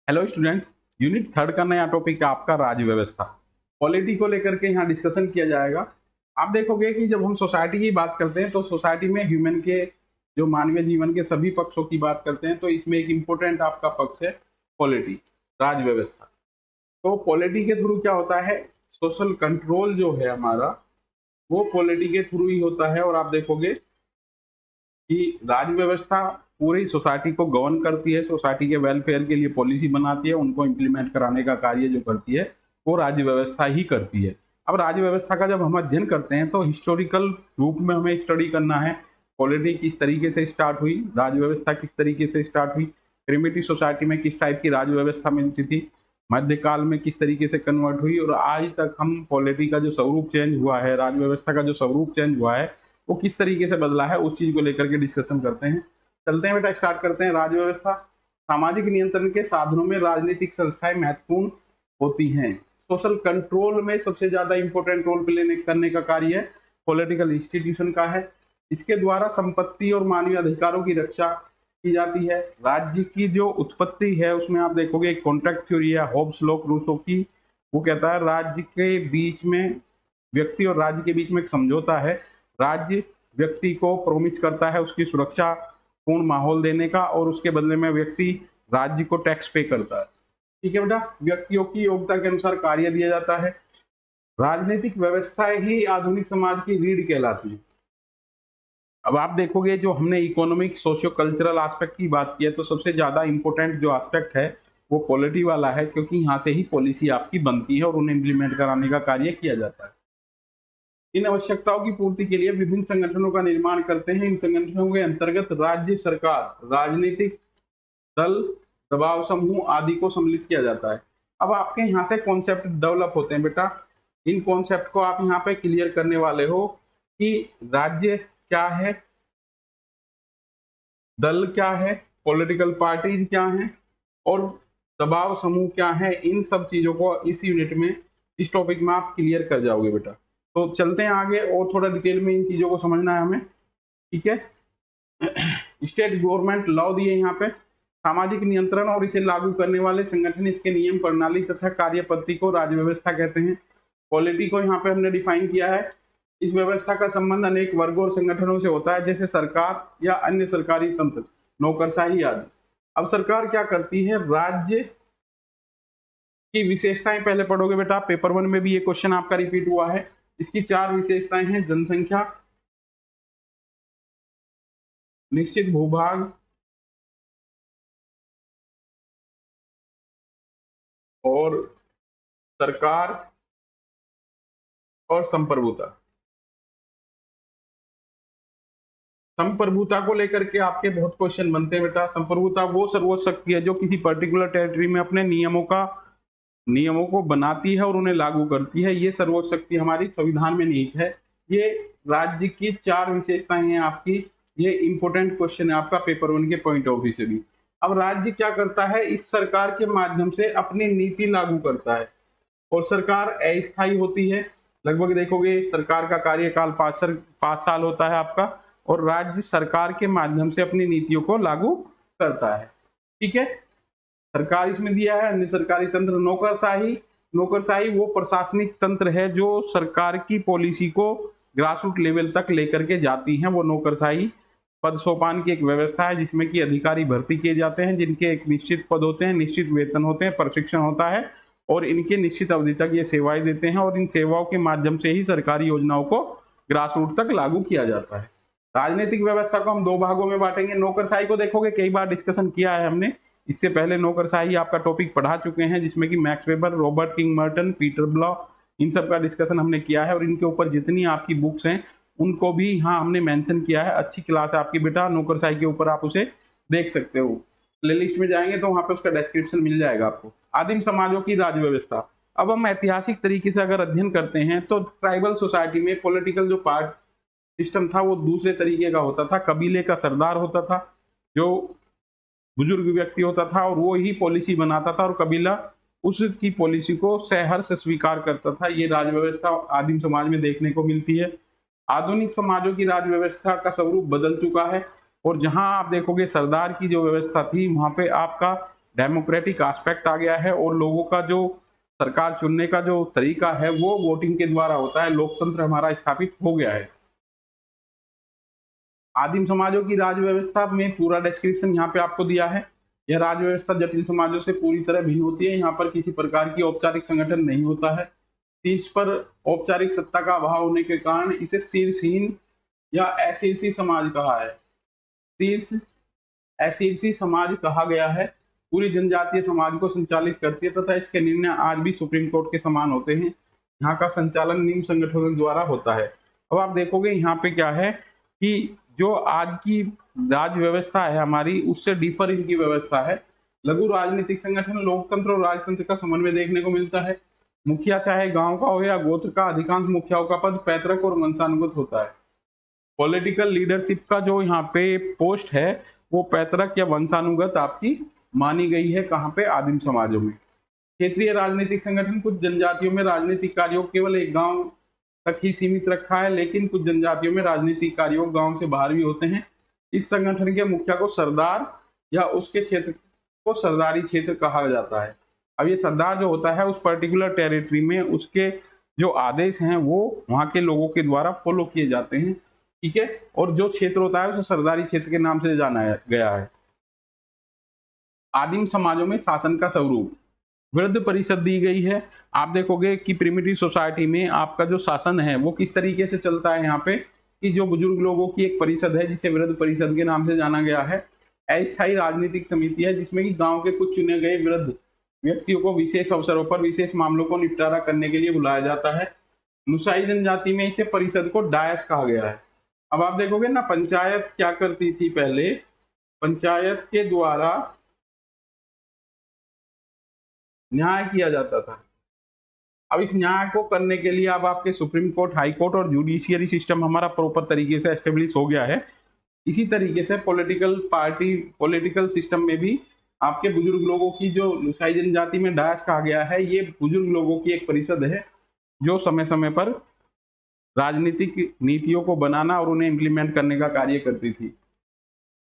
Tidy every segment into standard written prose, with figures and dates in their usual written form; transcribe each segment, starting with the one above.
Hello students, unit third का नया topic है आपका राज्य व्यवस्था। पॉलिटी को लेकर के यहाँ डिस्कशन किया जाएगा। आप देखोगे कि जब हम सोसाइटी की बात करते हैं तो सोसाइटी में ह्यूमन के जो मानवीय जीवन के सभी पक्षों की बात करते हैं, तो इसमें एक इम्पोर्टेंट आपका पक्ष है पॉलिटी, राज्य व्यवस्था। तो पॉलिटी के थ्रू क्या होता है, सोशल कंट्रोल जो है हमारा वो पॉलिटी के थ्रू ही होता है। और आप देखोगे कि राज्य व्यवस्था पूरी सोसाइटी को गवर्न करती है, सोसाइटी के वेलफेयर के लिए पॉलिसी बनाती है, उनको इम्प्लीमेंट कराने का कार्य जो करती है वो राज्य व्यवस्था ही करती है। अब राज्य व्यवस्था का जब हम अध्ययन करते हैं तो हिस्टोरिकल रूप में हमें स्टडी करना है, पॉलिटी किस तरीके से स्टार्ट हुई, राज्य व्यवस्था किस तरीके से स्टार्ट हुई, प्रिमिटिव सोसाइटी में किस टाइप की राज्य व्यवस्था मिलती थी, मध्यकाल में किस तरीके से कन्वर्ट हुई, और आज तक हम पॉलिटी का जो स्वरूप चेंज हुआ है, राज्य व्यवस्था का जो स्वरूप चेंज हुआ है वो किस तरीके से बदला है, उस चीज को लेकर के डिस्कशन करते हैं। चलते हैं बेटा, स्टार्ट करते हैं। राज्य व्यवस्था सामाजिक नियंत्रण के साधनों में राजनीतिक संस्थाएं महत्वपूर्ण होती हैं। सोशल कंट्रोल में सबसे ज्यादा इंपॉर्टेंट रोल प्ले करने का कार्य है पॉलिटिकल इंस्टीट्यूशन का है। इसके द्वारा संपत्ति और मानवीय अधिकारों की रक्षा की जाती है। राज्य की जो उत्पत्ति है उसमें आप देखोगे एक कॉन्ट्रैक्ट थ्योरी है हॉब्स लॉ रूसो की। वो कहता है राज्य के बीच में, व्यक्ति और राज्य के बीच में एक समझौता है। राज्य व्यक्ति को प्रोमिस करता है उसकी सुरक्षा पूर्ण माहौल देने का, और उसके बदले में व्यक्ति राज्य को टैक्स पे करता है। ठीक है बेटा, व्यक्तियों की योग्यता के अनुसार कार्य दिया जाता है। राजनीतिक व्यवस्थाएं ही आधुनिक समाज की रीढ़ कहलाती है। अब आप देखोगे जो हमने इकोनॉमिक सोशियो कल्चरल एस्पेक्ट की बात की है, तो सबसे ज्यादा इंपॉर्टेंट जो एस्पेक्ट है वो पॉलिटी वाला है, क्योंकि यहाँ से ही पॉलिसी आपकी बनती है और उन्हें इम्प्लीमेंट कराने का कार्य किया जाता है। इन आवश्यकताओं की पूर्ति के लिए विभिन्न संगठनों का निर्माण करते हैं। इन संगठनों के अंतर्गत राज्य सरकार, राजनीतिक दल, दबाव समूह आदि को सम्मिलित किया जाता है। अब आपके यहाँ से कॉन्सेप्ट डेवलप होते हैं बेटा, इन कॉन्सेप्ट को आप यहाँ पे क्लियर करने वाले हो कि राज्य क्या है, दल क्या है, पॉलिटिकल पार्टीज क्या है और दबाव समूह क्या है। इन सब चीजों को इस यूनिट में, इस टॉपिक में आप क्लियर कर जाओगे बेटा। तो चलते हैं आगे और थोड़ा डिटेल में इन चीजों को समझना है हमें। ठीक है, स्टेट गवर्नमेंट लॉ दिए यहाँ पे, सामाजिक नियंत्रण और इसे लागू करने वाले संगठन, इसके नियम प्रणाली तथा कार्य पद्धति को राज्य व्यवस्था कहते हैं। पॉलिटी को यहाँ पे हमने डिफाइन किया है। इस व्यवस्था का संबंध अनेक वर्गों और संगठनों से होता है, जैसे सरकार या अन्य सरकारी तंत्र, नौकरशाही आदि। अब सरकार क्या करती है, राज्य की विशेषताएं पहले पढ़ोगे बेटा, पेपर 1 में भी ये क्वेश्चन आपका रिपीट हुआ है। इसकी 4 विशेषताएं हैं: जनसंख्या, निश्चित भूभाग और सरकार और संप्रभुता। संप्रभुता को लेकर के आपके बहुत क्वेश्चन बनते हैं बेटा। संप्रभुता वो सर्वोच्च शक्ति है जो किसी पर्टिकुलर टेरिटरी में अपने नियमों को बनाती है और उन्हें लागू करती है। ये सर्वोच्च शक्ति हमारी संविधान में निहित है। ये राज्य की 4 विशेषताएं हैं आपकी। ये इंपॉर्टेंट क्वेश्चन है आपका पेपर 1 के पॉइंट ऑफ व्यू से भी। अब राज्य क्या करता है, इस सरकार के माध्यम से अपनी नीति लागू करता है, और सरकार अस्थायी होती है। लगभग देखोगे सरकार का कार्यकाल 5 साल होता है आपका, और राज्य सरकार के माध्यम से अपनी नीतियों को लागू करता है। ठीक है, सरकार इसमें दिया है। अन्य सरकारी तंत्र, नौकरशाही वो प्रशासनिक तंत्र है जो सरकार की पॉलिसी को ग्रासरूट लेवल तक लेकर के जाती है। वो नौकरशाही पद सोपान की एक व्यवस्था है जिसमें कि अधिकारी भर्ती किए जाते हैं, जिनके एक निश्चित पद होते हैं, निश्चित वेतन होते हैं, प्रशिक्षण होता है, और इनके निश्चित अवधि तक ये सेवाएं देते हैं, और इन सेवाओं के माध्यम से ही सरकारी योजनाओं को ग्रासरूट तक लागू किया जाता है। राजनीतिक व्यवस्था को हम 2 भागों में बांटेंगे। नौकरशाही को देखोगे कई बार डिस्कशन किया है हमने, इससे पहले नौकरशाही आपका टॉपिक पढ़ा चुके हैं, जिसमें कि Max Weber, Robert King Merton, Peter Blau, इन सब का डिस्कशन हमने किया है, और इनके ऊपर जितनी आपकी बुक्स हैं उनको भी यहाँ हमने मेंशन किया है। अच्छी क्लास है आपकी बेटा, नौकरशाही के ऊपर आप उसे देख सकते हो। प्ले लिस्ट में जाएंगे तो वहां पे उसका डिस्क्रिप्शन मिल जाएगा आपको। आदिम समाजों की राज्य व्यवस्था। अब हम ऐतिहासिक तरीके से अगर अध्ययन करते हैं तो ट्राइबल सोसाइटी में पॉलिटिकल जो पार्ट सिस्टम था वो दूसरे तरीके का होता था। कबीले का सरदार होता था जो बुजुर्ग व्यक्ति होता था, और वो ही पॉलिसी बनाता था, और कबीला उसकी पॉलिसी को सहर्ष स्वीकार करता था। ये राज्य व्यवस्था आदिम समाज में देखने को मिलती है। आधुनिक समाजों की राज्य व्यवस्था का स्वरूप बदल चुका है, और जहां आप देखोगे सरदार की जो व्यवस्था थी वहां पे आपका डेमोक्रेटिक एस्पेक्ट आ गया है और लोगों का जो सरकार चुनने का जो तरीका है वो वोटिंग के द्वारा होता है। लोकतंत्र हमारा स्थापित हो गया है। आदिम समाजों की राज्य व्यवस्था में पूरा डिस्क्रिप्शन यहाँ पे आपको दिया है। यह राज्य व्यवस्था जटिल समाजों से पूरी तरह भिन्न होती है। यहाँ पर किसी प्रकार की औपचारिक संगठन नहीं होता है। शीर्ष पर औपचारिक सत्ता का अभाव होने के कारण इसे शीर्षहीन या अशीर्षी समाज कहा है। शीर्ष अशीर्षी समाज कहा गया है। पूरी जनजातीय समाज को संचालित करती है तथा इसके निर्णय आज भी सुप्रीम कोर्ट के समान होते हैं। यहाँ का संचालन निम्न संगठनों द्वारा होता है। अब आप देखोगे यहाँ पे क्या है कि जो आज की राज्य व्यवस्था है हमारी, उससे डिफर इनकी व्यवस्था है। लघु राजनीतिक संगठन लोकतंत्र और राजतंत्र का समन्वय देखने को मिलता है। मुखिया चाहे गांव का हो या गोत्र का, अधिकांश मुखियाओं का पद पैतृक और वंशानुगत होता है। पॉलिटिकल लीडरशिप का जो यहाँ पे पोस्ट है वो पैतृक या वंशानुगत आपकी मानी गई है। कहाँ पे? आदिम समाजों में। क्षेत्रीय राजनीतिक संगठन कुछ जनजातियों में राजनीतिक कार्यों केवल एक गांव तक ही सीमित रखा है, लेकिन कुछ जनजातियों में राजनीतिक कार्यों गांव से बाहर भी होते हैं। इस संगठन के मुखिया को सरदार या उसके क्षेत्र को सरदारी क्षेत्र कहा जाता है। अब ये सरदार जो होता है उस पर्टिकुलर टेरिटरी में उसके जो आदेश हैं वो वहाँ के लोगों के द्वारा फॉलो किए जाते हैं, ठीक है। और जो क्षेत्र होता है उसे सरदारी क्षेत्र के नाम से जाना गया है। आदिम समाजों में शासन का स्वरूप वृद्ध परिषद दी गई है। आप देखोगे कि प्रिमिटिव सोसाइटी में आपका जो शासन है वो किस तरीके से चलता है यहाँ पे कि जो बुजुर्ग लोगों की एक परिषद है जिसे वृद्ध परिषद के नाम से जाना गया है। अस्थायी राजनीतिक समिति है जिसमें कि गांव के कुछ चुने गए वृद्ध व्यक्तियों को विशेष अवसरों पर विशेष मामलों को निपटारा करने के लिए बुलाया जाता है। नुसाई जनजाति में इसे परिषद को डायस कहा गया है। अब आप देखोगे ना, पंचायत क्या करती थी पहले, पंचायत के द्वारा न्याय किया जाता था। अब इस न्याय को करने के लिए अब आपके सुप्रीम कोर्ट, हाई कोर्ट और जुडिशियरी सिस्टम हमारा प्रॉपर तरीके से एस्टेब्लिश हो गया है। इसी तरीके से पॉलिटिकल सिस्टम में भी आपके बुजुर्ग लोगों की जो नुसाई जनजाति में डायस कहा गया है, ये बुजुर्ग लोगों की एक परिषद है जो समय समय पर राजनीतिक नीतियों को बनाना और उन्हें इम्प्लीमेंट करने का कार्य करती थी।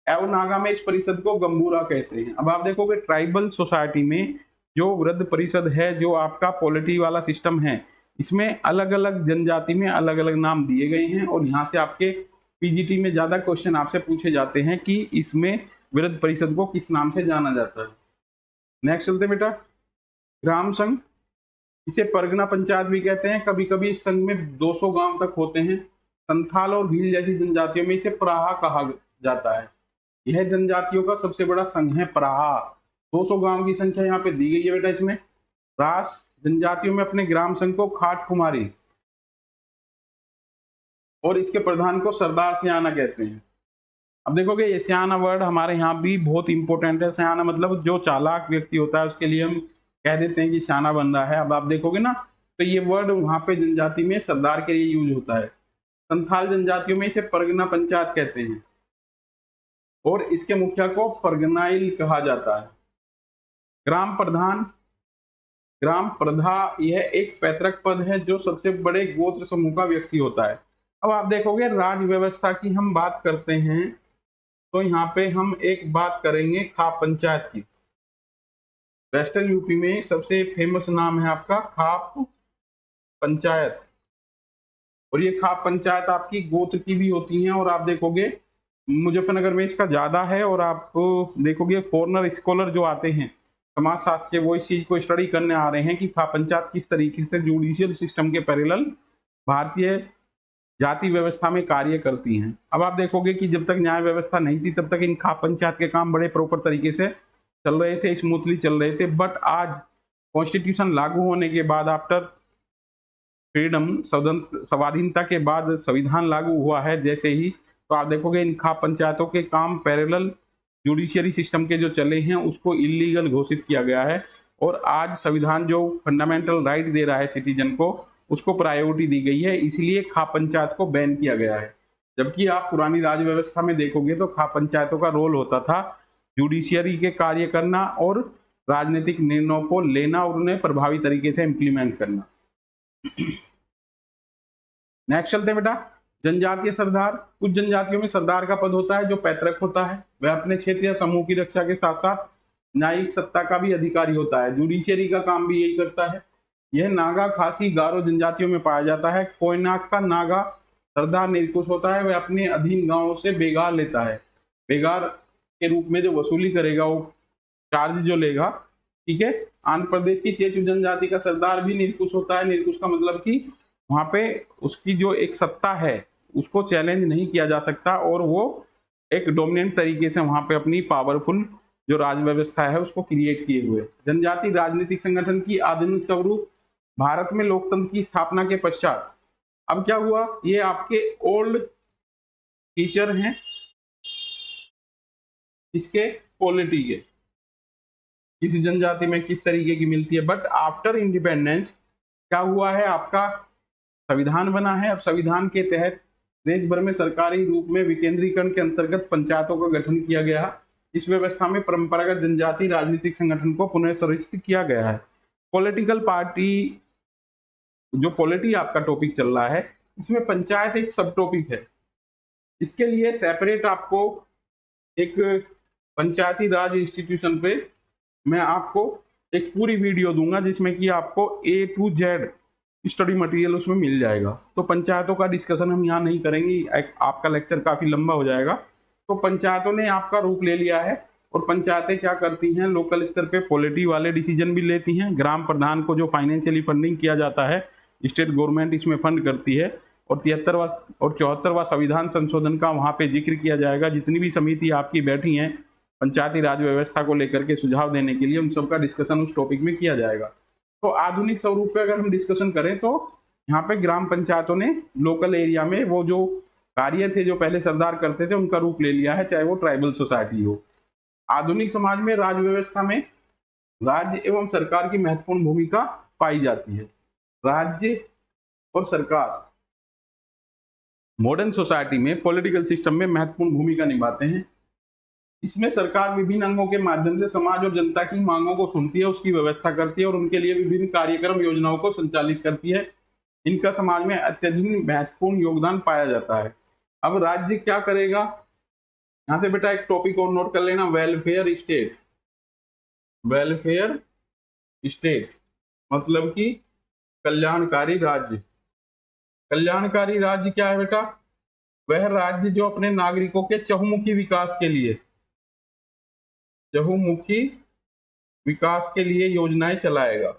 एवं नागा में इस परिषद को गंबूरा कहते हैं। अब आप देखोगे ट्राइबल सोसाइटी में जो वृद्ध परिषद है, जो आपका पॉलिटी वाला सिस्टम है, इसमें अलग अलग जनजाति में अलग अलग नाम दिए गए हैं और यहाँ से आपके पीजीटी में ज्यादा क्वेश्चन आपसे पूछे जाते हैं कि इसमें वृद्ध परिषद को किस नाम से जाना जाता है। नेक्स्ट चलते बेटा, ग्राम संघ, इसे परगना पंचायत भी कहते हैं। कभी कभी इस संघ में 200 गांव तक होते हैं। संथाल और भील जैसी जनजातियों में इसे प्राहा कहा जाता है। यह जनजातियों का सबसे बड़ा संघ है प्राहा। 200 गांव की संख्या यहाँ पे दी गई है बेटा। इसमें रास जनजातियों में अपने ग्राम संघ को खाट कुमारी और इसके प्रधान को सरदार सियाना कहते हैं। अब देखोगे ये सियाना वर्ड हमारे यहाँ भी बहुत इंपॉर्टेंट है। सियाना मतलब जो चालाक व्यक्ति होता है उसके लिए हम कह देते हैं कि सियाना बंदा है। अब आप देखोगे ना तो ये वर्ड वहाँ पे जनजाति में सरदार के लिए यूज होता है। संथाल जनजातियों में इसे परगना पंचायत कहते हैं और इसके मुखिया को परगनाइल कहा जाता है। ग्राम प्रधान, ग्राम प्रधा, यह एक पैतृक पद है जो सबसे बड़े गोत्र समूह का व्यक्ति होता है। अब आप देखोगे राज्य व्यवस्था की हम बात करते हैं तो यहाँ पे हम एक बात करेंगे खाप पंचायत की। वेस्टर्न यूपी में सबसे फेमस नाम है आपका खाप पंचायत और ये खाप पंचायत आपकी गोत्र की भी होती हैं। और आप देखोगे मुजफ्फरनगर में इसका ज्यादा है। और आप देखोगे फॉरेनर स्कॉलर जो आते हैं समाज शास्त्र के, वो इस चीज को स्टडी करने आ रहे हैं कि खाप पंचायत किस तरीके से जुडिशियल सिस्टम के पैरेलल भारतीय जाति व्यवस्था में कार्य करती हैं। अब आप देखोगे कि जब तक न्याय व्यवस्था नहीं थी तब तक इन खाप पंचायत के काम बड़े प्रॉपर तरीके से चल रहे थे, स्मूथली चल रहे थे। बट आज कॉन्स्टिट्यूशन लागू होने के बाद, आफ्टर फ्रीडम, स्वाधीनता के बाद संविधान लागू हुआ है जैसे ही, तो आप देखोगे इन खाप पंचायतों के काम पैरेलल जुडिशियरी सिस्टम के जो चले हैं उसको इलीगल घोषित किया गया है। और आज संविधान जो फंडामेंटल राइट दे रहा है सिटीजन को, उसको प्रायोरिटी दी गई है, इसलिए खाप पंचायत को बैन किया गया है। जबकि आप पुरानी राज्य व्यवस्था में देखोगे तो खाप पंचायतों का रोल होता था जुडिशियरी के कार्य करना और राजनीतिक निर्णयों को लेना और उन्हें प्रभावी तरीके से इम्प्लीमेंट करना। नेक्स्ट चलते बेटा, जनजातीय सरदार। कुछ जनजातियों में सरदार का पद होता है जो पैतृक होता है। वह अपने क्षेत्र या समूह की रक्षा के साथ साथ न्यायिक सत्ता का भी अधिकारी होता है। जुडिशियरी का काम भी यही करता है। यह नागा, खासी, गारो जनजातियों में पाया जाता है। कोयनाक का नागा सरदार निरंकुश होता है, वह अपने अधीन गांवों से बेगार लेता है। बेगार के रूप में जो वसूली करेगा, वो चार्ज जो लेगा, ठीक है। आंध्र प्रदेश की चेचू जनजाति का सरदार भी निरंकुश होता है। निरंकुश का मतलब कि वहां पे उसकी जो एक सत्ता है उसको चैलेंज नहीं किया जा सकता, और वो एक डोमिनेंट तरीके से वहां पे अपनी पावरफुल जो राज व्यवस्था है उसको क्रिएट किए हुए। जनजाति राजनीतिक संगठन की आधुनिक स्वरूप भारत में लोकतंत्र की स्थापना के पश्चात। अब क्या हुआ, ये आपके ओल्ड टीचर हैं इसके पॉलिटी के, किसी जनजाति में किस तरीके की मिलती है। बट आफ्टर इंडिपेंडेंस क्या हुआ है, आपका संविधान बना है। अब संविधान के तहत देश भर में सरकारी रूप में विकेंद्रीकरण के अंतर्गत पंचायतों का गठन किया गया। इस व्यवस्था में परंपरागत जनजाति राजनीतिक संगठन को पुनः संरचित किया गया है। पॉलिटिकल पार्टी, जो पॉलिटी आपका टॉपिक चल रहा है, इसमें पंचायत एक सब टॉपिक है। इसके लिए सेपरेट आपको एक पंचायती राज इंस्टीट्यूशन पे मैं आपको एक पूरी वीडियो दूंगा जिसमें कि आपको A to Z study material उसमें मिल जाएगा। तो पंचायतों का डिस्कशन हम यहाँ नहीं करेंगे, आपका लेक्चर काफी लंबा हो जाएगा। तो पंचायतों ने आपका रूप ले लिया है, और पंचायतें क्या करती हैं, लोकल स्तर पे पॉलिटी वाले डिसीजन भी लेती हैं। ग्राम प्रधान को जो फाइनेंशियली फंडिंग किया जाता है, स्टेट गवर्नमेंट इसमें फंड करती है। और 73वां और 74वां संविधान संशोधन का वहाँ पे जिक्र किया जाएगा। जितनी भी समिति आपकी बैठी हैं पंचायती राज व्यवस्था को लेकर के सुझाव देने के लिए, उन सबका डिस्कशन उस टॉपिक में किया जाएगा। तो आधुनिक स्वरूप पे अगर हम डिस्कशन करें तो यहाँ पे ग्राम पंचायतों ने लोकल एरिया में वो जो कार्य थे जो पहले सरदार करते थे उनका रूप ले लिया है, चाहे वो ट्राइबल सोसाइटी हो। आधुनिक समाज में राज व्यवस्था में राज्य एवं सरकार की महत्वपूर्ण भूमिका पाई जाती है। राज्य और सरकार मॉडर्न सोसाइटी में पॉलिटिकल सिस्टम में महत्वपूर्ण भूमिका निभाते हैं। इसमें सरकार विभिन्न अंगों के माध्यम से समाज और जनता की मांगों को सुनती है, उसकी व्यवस्था करती है और उनके लिए विभिन्न कार्यक्रम योजनाओं को संचालित करती है। इनका समाज में अत्यधिक महत्वपूर्ण योगदान पाया जाता है। अब राज्य क्या करेगा, यहाँ से बेटा एक टॉपिक और नोट कर लेना, वेलफेयर स्टेट। वेलफेयर स्टेट मतलब कि कल्याणकारी राज्य। कल्याणकारी राज्य क्या है बेटा, वह राज्य जो अपने नागरिकों के चहुमुखी विकास के लिए, चहुमुखी विकास के लिए योजनाएं चलाएगा।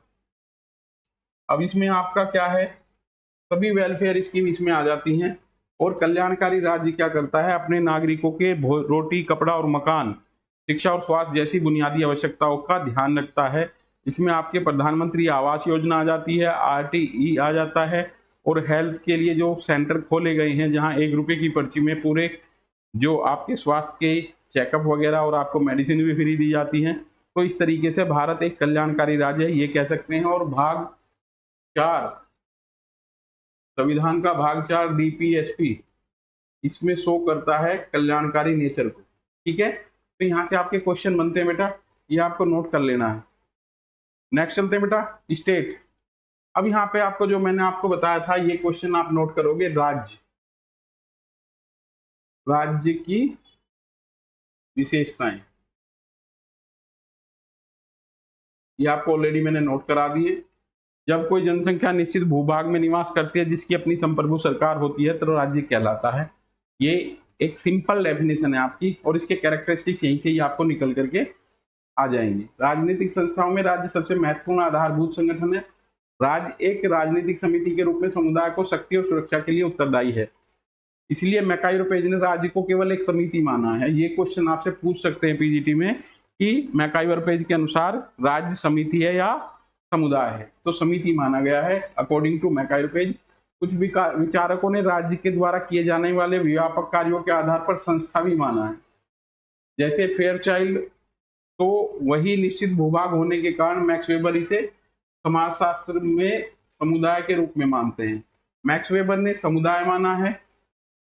अब इसमें आपका क्या है, सभी वेलफेयर स्कीम इसमें आ जाती हैं। और कल्याणकारी राज्य क्या करता है, अपने नागरिकों के रोटी, कपड़ा और मकान, शिक्षा और स्वास्थ्य जैसी बुनियादी आवश्यकताओं का ध्यान रखता है। इसमें आपके प्रधानमंत्री आवास योजना आ जाती है, RTE आ जाता है, और हेल्थ के लिए जो सेंटर खोले गए हैं जहां 1 रुपये की पर्ची में पूरे जो आपके स्वास्थ्य के चेकअप वगैरह और आपको मेडिसिन भी फ्री दी जाती हैं। तो इस तरीके से भारत एक कल्याणकारी राज्य है, ये कह सकते हैं। और भाग 4 संविधान का भाग 4 DPSP इसमें शो करता है कल्याणकारी नेचर को, ठीक है। तो यहाँ से आपके क्वेश्चन बनते हैं बेटा, ये आपको नोट कर लेना है। नेक्स्ट चलते हैं बेटा, स्टेट। अब यहाँ पे आपको जो मैंने आपको बताया था ये क्वेश्चन आप नोट करोगे, राज्य, राज्य की विशेषताएं, ये आपको ऑलरेडी मैंने नोट करा दिए। जब कोई जनसंख्या निश्चित भूभाग में निवास करती है जिसकी अपनी संप्रभु सरकार होती है तो राज्य कहलाता है। ये एक सिंपल डेफिनेशन है आपकी, और इसके कैरेक्टरिस्टिक्स यहीं से ही आपको निकल करके आ जाएंगे। राजनीतिक संस्थाओं में राज्य सबसे महत्वपूर्ण आधारभूत संगठन है। राज्य एक राजनीतिक समिति के रूप में समुदाय को शक्ति और सुरक्षा के लिए उत्तरदायी है। इसलिए मैकाई और पेज ने राज्य को केवल एक समिति माना है। ये क्वेश्चन आपसे पूछ सकते हैं पीजीटी में कि मैकाई और पेज के अनुसार राज्य समिति है या समुदाय है, तो समिति माना गया है अकॉर्डिंग टू मैकाई और पेज। कुछ विचारकों ने राज्य के द्वारा किए जाने वाले व्यापक कार्यों के आधार पर संस्था भी माना है, जैसे फेयरचाइल्ड। तो वही निश्चित भूभाग होने के कारण मैक्स वेबर इसे समाजशास्त्र में समुदाय के रूप में मानते हैं। मैक्स वेबर ने समुदाय माना है,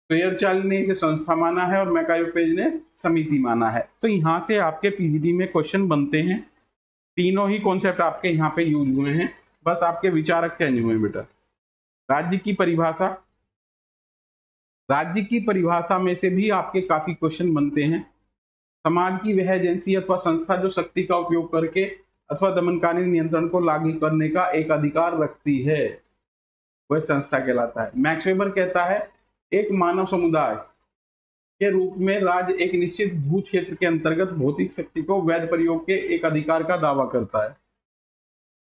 फेयरचाइल्ड ने इसे संस्था माना है, और मैकाई और पेज ने समिति माना है। तो यहाँ से आपके पीजीडी में क्वेश्चन बनते हैं। तीनों ही कॉन्सेप्ट आपके यहाँ पे यूज हुए हैं, बस आपके विचारक चेंज हुए हैं बेटा। राज्य की परिभाषा, राज्य की परिभाषा में से भी आपके काफी क्वेश्चन बनते हैं। समाज की वह एजेंसी अथवा संस्था जो शक्ति का उपयोग करके अथवा दमनकारी नियंत्रण को लागू करने का एक अधिकार रखती है, वह संस्था कहलाता है। मैक्स वेबर कहता है एक मानव समुदाय के रूप में राज्य एक निश्चित भू क्षेत्र के अंतर्गत भौतिक शक्ति को वैध प्रयोग के एक अधिकार का दावा करता है।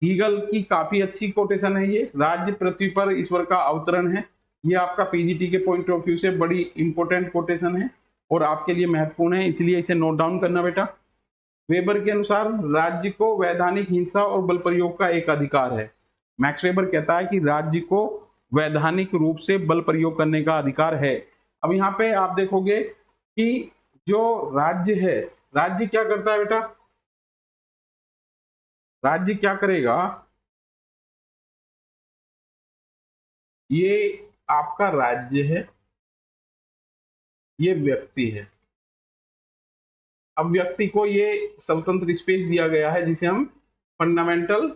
हीगल की काफी अच्छी कोटेशन है ये, राज्य पृथ्वी पर ईश्वर का अवतरण है। ये आपका पीजीटी के पॉइंट ऑफ व्यू से बड़ी इंपॉर्टेंट कोटेशन है और आपके लिए महत्वपूर्ण है, इसलिए इसे नोट डाउन करना बेटा। वेबर के अनुसार राज्य को वैधानिक हिंसा और बल प्रयोग का एक अधिकार है। मैक्स वेबर कहता है कि राज्य को वैधानिक रूप से बल प्रयोग करने का अधिकार है। अब यहाँ पे आप देखोगे कि जो राज्य है, राज्य क्या करता है बेटा, राज्य क्या करेगा, ये आपका राज्य है, ये व्यक्ति है। अब व्यक्ति को ये स्वतंत्र स्पेस दिया गया है जिसे हम फंडामेंटल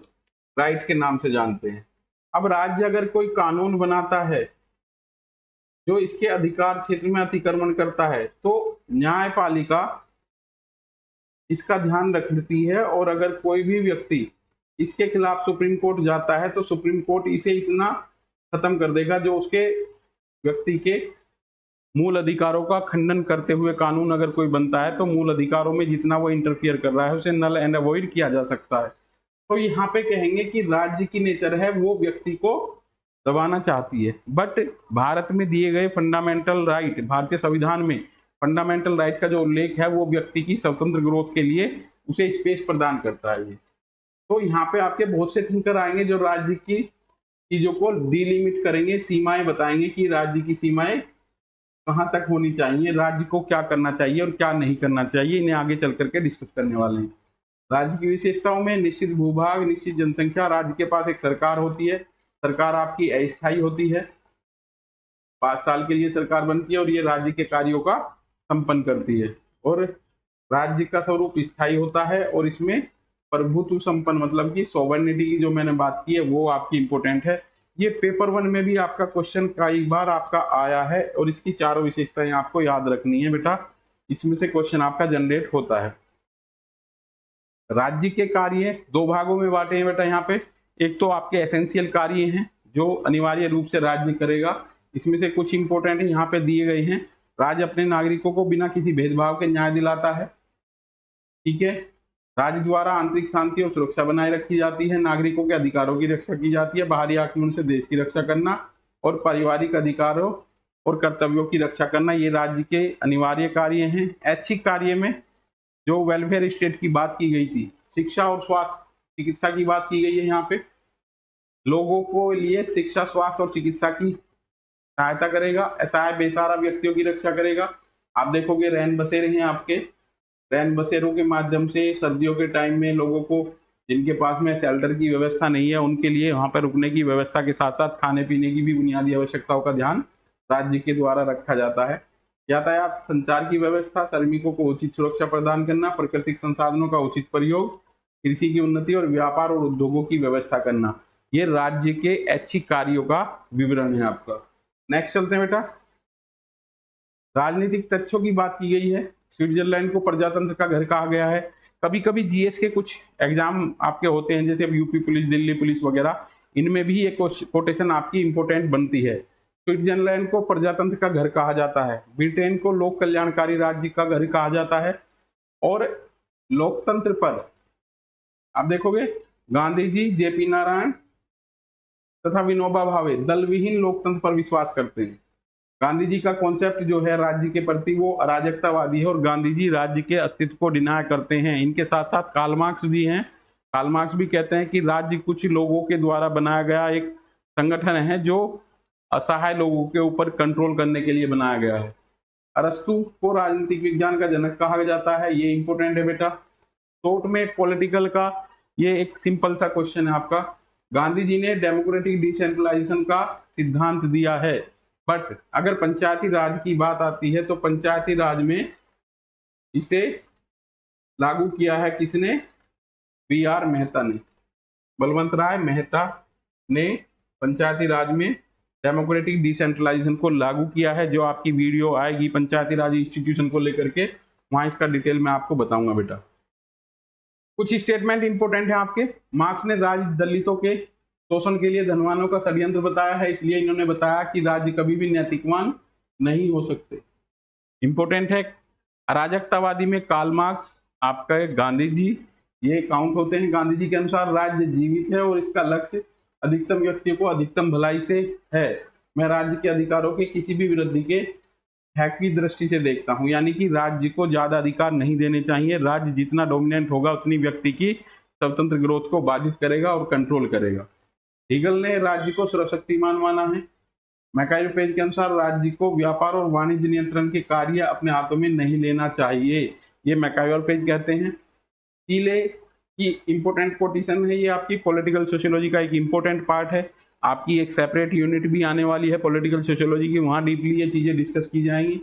राइट के नाम से जानते हैं। अब राज्य अगर कोई कानून बनाता है जो इसके अधिकार क्षेत्र में अतिक्रमण करता है तो न्यायपालिका इसका ध्यान रखती है, और अगर कोई भी व्यक्ति इसके खिलाफ सुप्रीम कोर्ट जाता है तो सुप्रीम कोर्ट इसे इतना खत्म कर देगा जो उसके व्यक्ति के मूल अधिकारों का खंडन करते हुए कानून अगर कोई बनता है तो मूल अधिकारों में जितना वो इंटरफियर कर रहा है उसे नल एंड अवॉइड किया जा सकता है। तो यहाँ पे कहेंगे कि राज्य की नेचर है वो व्यक्ति को दबाना चाहती है, बट भारत में दिए गए फंडामेंटल राइट, भारतीय संविधान में फंडामेंटल राइट का जो उल्लेख है वो व्यक्ति की स्वतंत्र ग्रोथ के लिए उसे स्पेस प्रदान करता है ये। तो यहाँ पे आपके बहुत से थिंकर आएंगे जो राज्य की चीजों को डिलिमिट करेंगे, सीमाएं बताएंगे कि राज्य की सीमाएं कहाँ तक होनी चाहिए, राज्य को क्या करना चाहिए और क्या नहीं करना चाहिए, इन्हें आगे चल करके डिस्कस करने वाले हैं। राज्य की विशेषताओं में निश्चित भूभाग, निश्चित जनसंख्या, राज्य के पास एक सरकार होती है, सरकार आपकी अस्थायी होती है, 5 साल के लिए सरकार बनती है और ये राज्य के कार्यों का संपन्न करती है, और राज्य का स्वरूप स्थायी होता है और इसमें प्रभुत्व संपन्न मतलब कि सॉवरेनिटी की जो मैंने बात की है वो आपकी इंपॉर्टेंट है। ये पेपर 1 में भी आपका क्वेश्चन कई बार आपका आया है और इसकी चारों विशेषताएं आपको याद रखनी है बेटा, इसमें से क्वेश्चन आपका जनरेट होता है। राज्य के कार्य 2 भागों में बांटे हैं बेटा यहाँ पे। एक तो आपके एसेंशियल कार्य हैं जो अनिवार्य रूप से राज्य करेगा, इसमें से कुछ इंपॉर्टेंट यहाँ पे दिए गए हैं। राज्य अपने नागरिकों को बिना किसी भेदभाव के न्याय दिलाता है, ठीक है। राज्य द्वारा आंतरिक शांति और सुरक्षा बनाए रखी जाती है, नागरिकों के अधिकारों की रक्षा की जाती है, बाहरी आक्रमण से देश की रक्षा करना और पारिवारिक अधिकारों और कर्तव्यों की रक्षा करना, ये राज्य के अनिवार्य कार्य हैं। ऐच्छिक कार्य में जो वेलफेयर स्टेट की बात की गई थी, शिक्षा और स्वास्थ्य चिकित्सा की बात की गई है, यहाँ पे लोगों को लिए शिक्षा, स्वास्थ्य और चिकित्सा की सहायता करेगा, असहाय बेसहारा व्यक्तियों की रक्षा करेगा। आप देखोगे रैन बसेरे हैं आपके, रैन बसेरों के माध्यम से सर्दियों के टाइम में लोगों को जिनके पास में शेल्टर की व्यवस्था नहीं है उनके लिए वहां पर रुकने की व्यवस्था के साथ साथ खाने पीने की भी बुनियादी आवश्यकताओं का ध्यान राज्य के द्वारा रखा जाता है। यातायात संचार की व्यवस्था, श्रमिकों को उचित सुरक्षा प्रदान करना, प्राकृतिक संसाधनों का उचित प्रयोग, कृषि की उन्नति और व्यापार और उद्योगों की व्यवस्था करना, ये राज्य के ऐच्छिक कार्यों का विवरण है आपका। नेक्स्ट चलते हैं बेटा, राजनीतिक तथ्यों की बात की गई है। स्विट्जरलैंड को प्रजातंत्र का घर कहा गया है। कभी कभी जीएस के कुछ एग्जाम आपके होते हैं जैसे यूपी पुलिस, दिल्ली पुलिस वगैरह, इनमें भी एक कोटेशन आपकी इंपॉर्टेंट बनती है। स्विट्जरलैंड को प्रजातंत्र का घर कहा जाता है, ब्रिटेन को लोक कल्याणकारी राज्य का घर कहा जाता है, और लोकतंत्र पर आप देखोगे गांधी जी, जेपी नारायण तथा विनोबा भावे दल विहीन लोकतंत्र पर विश्वास करते हैं। गांधी जी का कॉन्सेप्ट जो है राज्य के प्रति वो अराजकतावादी है और गांधी जी राज्य के अस्तित्व को डिनाय करते हैं। इनके साथ साथ कार्ल मार्क्स भी हैं। कार्ल मार्क्स भी कहते हैं कि राज्य कुछ लोगों के द्वारा बनाया गया एक संगठन है जो असहाय लोगों के ऊपर कंट्रोल करने के लिए बनाया गया है। अरस्तु को राजनीतिक विज्ञान का जनक कहा जाता है, ये इंपॉर्टेंट है बेटा। शॉर्ट में पॉलिटिकल का ये एक सिंपल सा क्वेश्चन है आपका। गांधी जी ने डेमोक्रेटिक डिसेंट्रलाइजेशन का सिद्धांत दिया है, बट अगर पंचायती राज की बात आती है तो पंचायती राज में इसे लागू किया है किसने? BR मेहता ने, बलवंत राय मेहता ने पंचायती राज में डेमोक्रेटिक डिसेंट्रलाइजेशन को लागू किया है। जो आपकी वीडियो आएगी पंचायती राज इंस्टीट्यूशन को लेकर के वहां इसका डिटेल में आपको बताऊंगा बेटा। कुछ स्टेटमेंट इंपोर्टेंट है आपके। मार्क्स ने राज्य दलितों के शोषण के लिए धनवानों का षड्यंत्र बताया है, इसलिए इन्होंने बताया कि राज्य कभी भी नैतिकवान नहीं हो सकते। इंपोर्टेंट है। अराजकतावादी में कार्ल मार्क्स, आपका गांधी जी, ये काउंट होते हैं। गांधी जी के अनुसार राज्य जीवित है और इसका लक्ष्य अधिकतम व्यक्तियों को अधिकतम भलाई से है। मैं राज्य के अधिकारों के किसी भी वृद्धि के हैक की दृष्टि से देखता हूं, यानी कि राज्य को ज्यादा अधिकार नहीं देने चाहिए। राज्य जितना डोमिनेंट होगा उतनी व्यक्ति की स्वतंत्र ग्रोथ को बाधित करेगा और कंट्रोल करेगा। हीगल ने राज्य को सर्वशक्तिमान माना है। मैकाइल पेज के अनुसार राज्य को व्यापार और वाणिज्य नियंत्रण के कार्य अपने हाथों में नहीं लेना चाहिए, ये मैकाइल पेज कहते हैं। चीले की इंपोर्टेंट कोटेशन है, ये आपकी पॉलिटिकल सोशियोलॉजी का एक इंपॉर्टेंट पार्ट है। आपकी एक सेपरेट यूनिट भी आने वाली है पॉलिटिकल सोशियोलॉजी की, वहां डीपली ये चीजें डिस्कस की जाएंगी।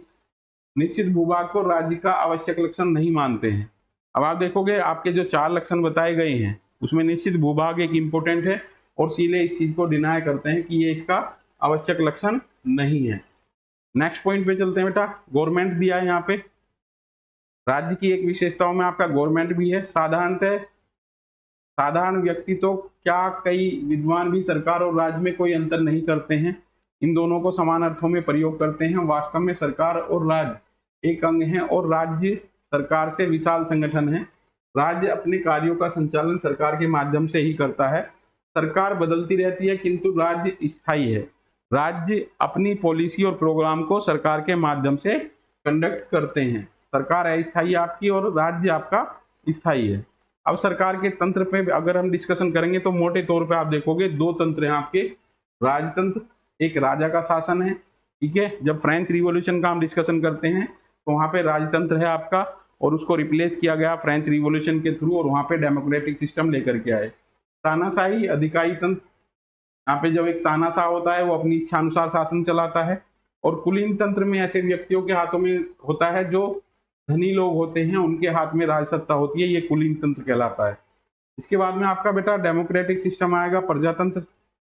निश्चित भूभाग को राज्य का आवश्यक लक्षण नहीं मानते हैं। अब आप देखोगे आपके जो 4 लक्षण बताए गए हैं उसमें निश्चित भूभाग एक इंपॉर्टेंट है और सीले इस चीज को डिनाय करते हैं कि ये इसका आवश्यक लक्षण नहीं है। नेक्स्ट पॉइंट पे चलते हैं बेटा। गवर्नमेंट दिया है यहाँ पे। राज्य की एक विशेषताओं में आपका गवर्नमेंट भी है। साधारणतः साधारण व्यक्ति तो क्या कई विद्वान भी सरकार और राज्य में कोई अंतर नहीं करते हैं, इन दोनों को समान अर्थों में प्रयोग करते हैं। वास्तव में सरकार और राज्य एक अंग हैं और राज्य सरकार से विशाल संगठन है। राज्य अपने कार्यों का संचालन सरकार के माध्यम से ही करता है। सरकार बदलती रहती है किंतु राज्य स्थायी है। राज्य अपनी पॉलिसी और प्रोग्राम को सरकार के माध्यम से कंडक्ट करते हैं। सरकार अस्थायी आपकी और राज्य आपका स्थायी है। अब सरकार के तंत्र पे अगर हम डिस्कशन करेंगे तो मोटे तौर पे आप देखोगे 2 तंत्र हैं आपके। राजतंत्र, एक राजा का शासन है, ठीक है। जब फ्रेंच रिवॉल्यूशन का हम डिस्कशन करते हैं तो वहां पे राजतंत्र है आपका और उसको रिप्लेस किया गया फ्रेंच रिवॉल्यूशन के थ्रू और वहां पे डेमोक्रेटिक सिस्टम लेकर के आए। तानाशाही अधिकारी तंत्र, यहाँ पे जब एक तानाशाह होता है वो अपनी इच्छा अनुसार शासन चलाता है। और कुलीन तंत्र में ऐसे व्यक्तियों के हाथों में होता है जो धनी लोग होते हैं, उनके हाथ में राजसत्ता होती है, ये कुलीन तंत्र कहलाता है। इसके बाद में आपका बेटा डेमोक्रेटिक सिस्टम आएगा। प्रजातंत्र,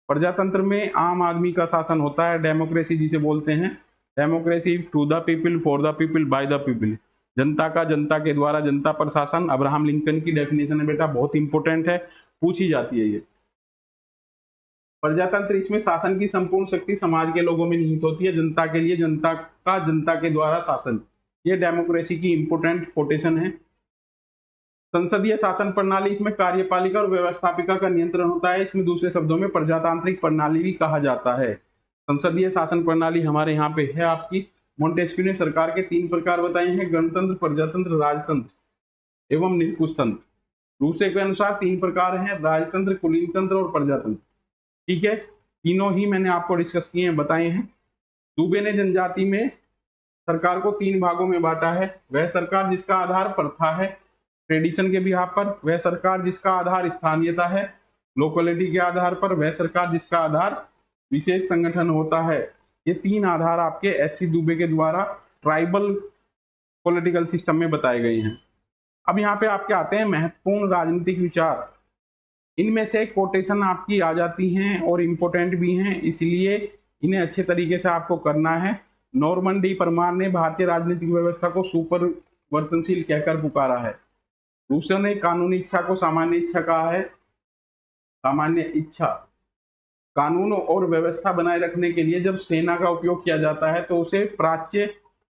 प्रजातंत्र में आम आदमी का शासन होता है, डेमोक्रेसी जिसे बोलते हैं। Democracy to the people, for the people, by the people, जनता का जनता के द्वारा जनता पर शासन। अब्राहम लिंकन की डेफिनेशन है बेटा, बहुत इंपॉर्टेंट है, पूछी जाती है ये। प्रजातंत्र, इसमें शासन की संपूर्ण शक्ति समाज के लोगों में निहित होती है, जनता के लिए जनता का जनता के द्वारा शासन, ये डेमोक्रेसी की इंपोर्टेंट कोटेशन है। संसदीय शासन प्रणाली, इसमें कार्यपालिका और व्यवस्थापिका का नियंत्रण होता है, इसमें दूसरे शब्दों में प्रजातांत्रिक प्रणाली भी कहा जाता है। संसदीय शासन प्रणाली हमारे यहाँ पे है आपकी। मोंटेस्क्यू ने सरकार के 3 प्रकार बताए हैं, गणतंत्र, प्रजातंत्र, राजतंत्र एवं निरंकुश तंत्र। रूसे के अनुसार 3 प्रकार हैं, राजतंत्र, कुलीन तंत्र और प्रजातंत्र, ठीक है। तीनों ही मैंने आपको डिस्कस किए हैं, बताए हैं। दुबे ने जनजाति में सरकार को 3 भागों में बांटा है। वह सरकार जिसका आधार प्रथा है, ट्रेडिशन के बिहाफ पर, वह सरकार जिसका आधार स्थानीयता है, लोकलिटी के आधार पर, वह सरकार जिसका आधार विशेष संगठन होता है। ये 3 आधार आपके एससी दुबे के द्वारा ट्राइबल पॉलिटिकल सिस्टम में बताए गए हैं। अब यहाँ पे आपके आते हैं महत्वपूर्ण राजनीतिक विचार। इनमें से कोटेशन आपकी आ जाती हैं और इम्पोर्टेंट भी हैं, इसलिए इन्हें अच्छे तरीके से आपको करना है। नॉर्मन डी परमार ने भारतीय राजनीतिक व्यवस्था को सुपरिवर्तनशील कहकर पुकारा है। रूसो ने कानूनी इच्छा को सामान्य इच्छा कहा है। सामान्य इच्छा, कानून और व्यवस्था बनाए रखने के लिए जब सेना का उपयोग किया जाता है तो उसे प्राच्य